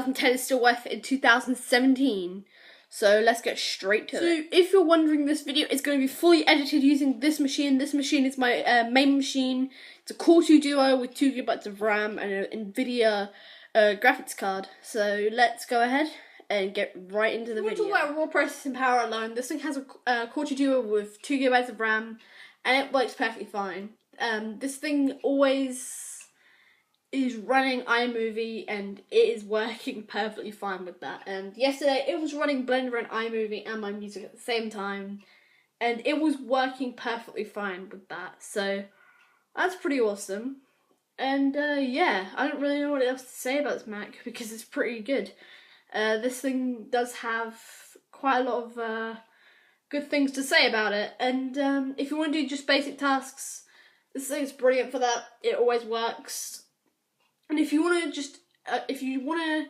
2010 is still worth it in 2017. So let's get straight to it. So if you're wondering, this video is going to be fully edited using this machine. This machine is my main machine. It's a Core 2 Duo with 2 GB of RAM and an NVIDIA graphics card. So let's go ahead and get right into the video. We're talking about raw processing power alone. This thing has a Core 2 Duo with 2 GB of RAM, and it works perfectly fine. This thing always is running iMovie, and it is working perfectly fine with that. And yesterday it was running Blender and iMovie and my music at the same time, and it was working perfectly fine with that. So that's pretty awesome. And yeah, I don't really know what else to say about this Mac because it's pretty good. This thing does have quite a lot of good things to say about it. And if you want to do just basic tasks, this thing is brilliant for that. It always works. And if you want a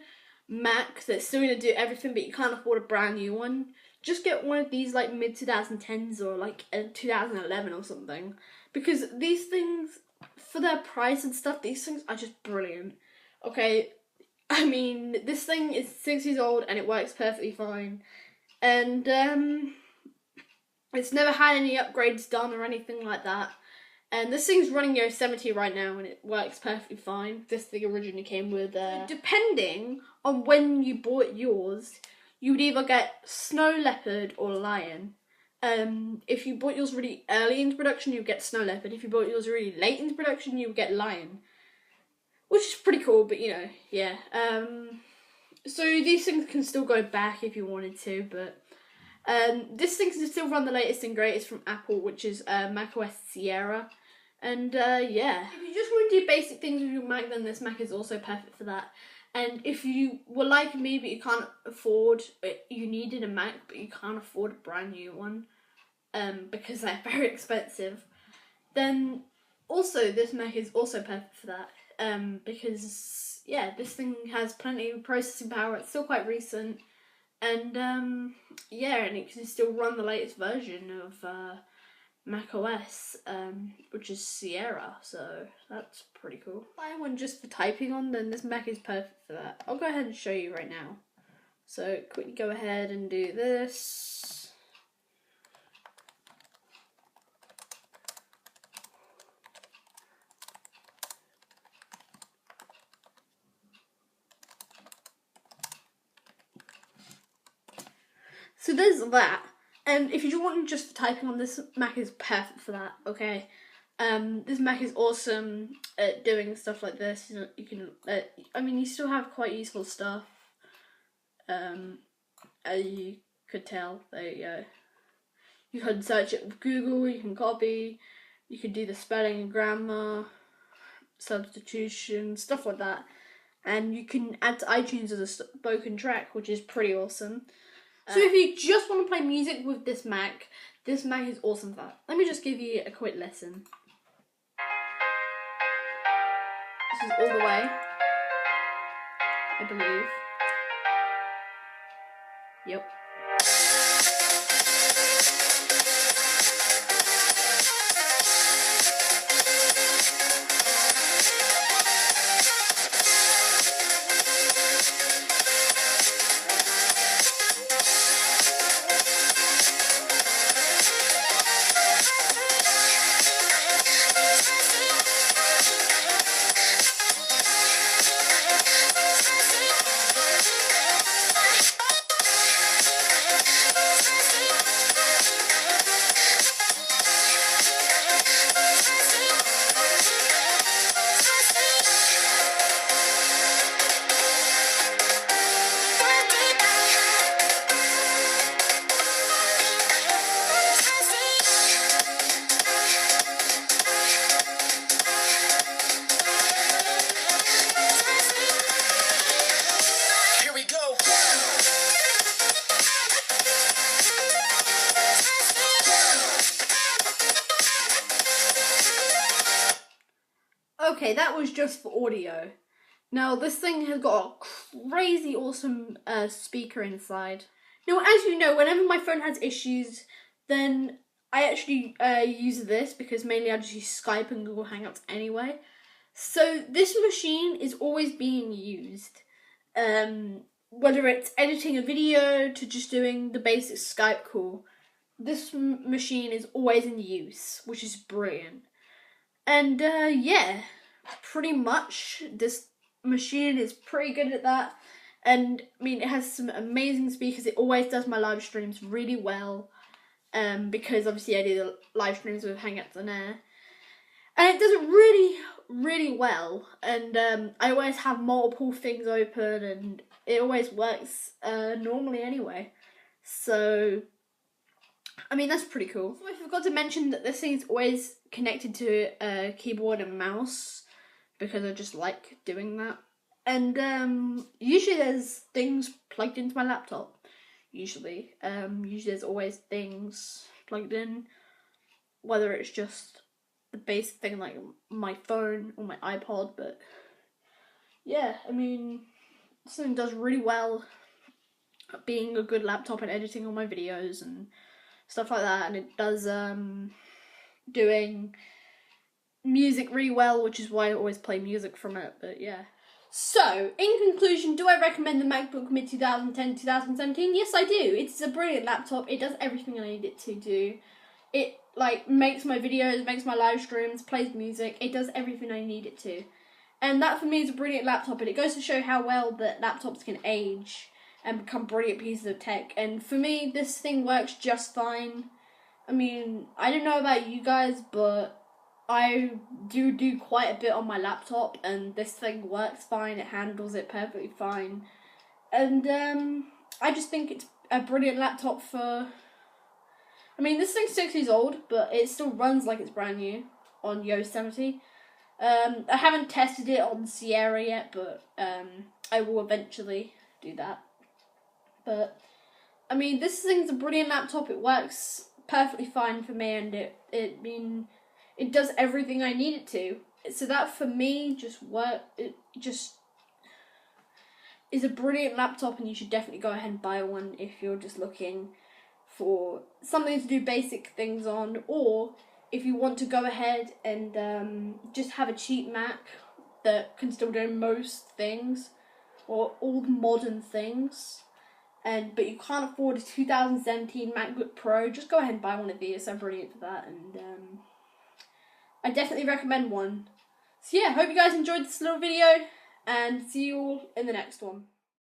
Mac that's still going to do everything but you can't afford a brand new one, just get one of these like mid 2010s or like a 2011 or something. Because these things, for their price and stuff, these things are just brilliant. Okay, I mean, this thing is 6 years old and it works perfectly fine. And it's never had any upgrades done or anything like that. And this thing's running Yosemite right now and it works perfectly fine. This thing originally came with, depending on when you bought yours, you would either get Snow Leopard or Lion. If you bought yours really early into production, you would get Snow Leopard. If you bought yours really late into production, you would get Lion. Which is pretty cool, but you know, yeah. So these things can still go back if you wanted to, but this thing can still run the latest and greatest from Apple, which is macOS Sierra. And yeah, if you just want to do basic things with your Mac, then this Mac is also perfect for that. And if you were like me, but you can't afford, you needed a Mac, but you can't afford a brand new one, because they're very expensive, then also this Mac is also perfect for that. Because yeah, this thing has plenty of processing power. It's still quite recent. And yeah, and it can still run the latest version of macOS, which is Sierra, so that's pretty cool. If I buy one just for typing on, then this Mac is perfect for that. I'll go ahead and show you right now. So quickly go ahead and do this. So there's that, and if you want just for typing on, this Mac is perfect for that, okay? This Mac is awesome at doing stuff like this. You know, you can, I mean, you still have quite useful stuff, as you could tell. There you go. You can search it with Google, you can copy, you can do the spelling and grammar, substitution, stuff like that. And you can add to iTunes as a spoken track, which is pretty awesome. So if you just want to play music with this Mac is awesome for that. Let me just give you a quick listen. This is all the way, I believe. Yep. Okay, that was just for audio. Now, this thing has got a crazy awesome speaker inside. Now, as you know, whenever my phone has issues, then I actually use this because mainly I just use Skype and Google Hangouts anyway. So this machine is always being used. Whether it's editing a video to just doing the basic Skype call, this machine is always in use, which is brilliant. And yeah, pretty much this machine is pretty good at that. And I mean, it has some amazing speakers. It always does my live streams really well. Because obviously I do the live streams with Hangouts on Air. And it does it really, really well. And I always have multiple things open, and it always works normally anyway. So, I mean, that's pretty cool. So I forgot to mention that this thing's always connected to a keyboard and mouse, because I just like doing that. And usually there's things plugged into my laptop. Usually there's always things plugged in, whether it's just the basic thing like my phone or my iPod. But yeah, I mean, this thing does really well at being a good laptop and editing all my videos and stuff like that. And it does doing music really well, which is why I always play music from it. But yeah. So, in conclusion, do I recommend the MacBook Mid 2010-2017? Yes, I do. It's a brilliant laptop. It does everything I need it to do. It, makes my videos, makes my live streams, plays music. It does everything I need it to. And that, for me, is a brilliant laptop. And it goes to show how well that laptops can age and become brilliant pieces of tech. And for me, this thing works just fine. I mean, I don't know about you guys, but I do quite a bit on my laptop, and this thing works fine. It handles it perfectly fine, and I just think it's a brilliant laptop for. I mean, this thing's 6 years old, but it still runs like it's brand new on Yosemite. I haven't tested it on Sierra yet, but I will eventually do that. But I mean, this thing's a brilliant laptop. It works perfectly fine for me, and it does everything I need it to. So that, for me, it just is a brilliant laptop, and you should definitely go ahead and buy one if you're just looking for something to do basic things on, or if you want to go ahead and just have a cheap Mac that can still do most things, or all the modern things, but you can't afford a 2017 MacBook Pro, just go ahead and buy one of these. I'm brilliant for that, and I definitely recommend one. So yeah, hope you guys enjoyed this little video, and see you all in the next one.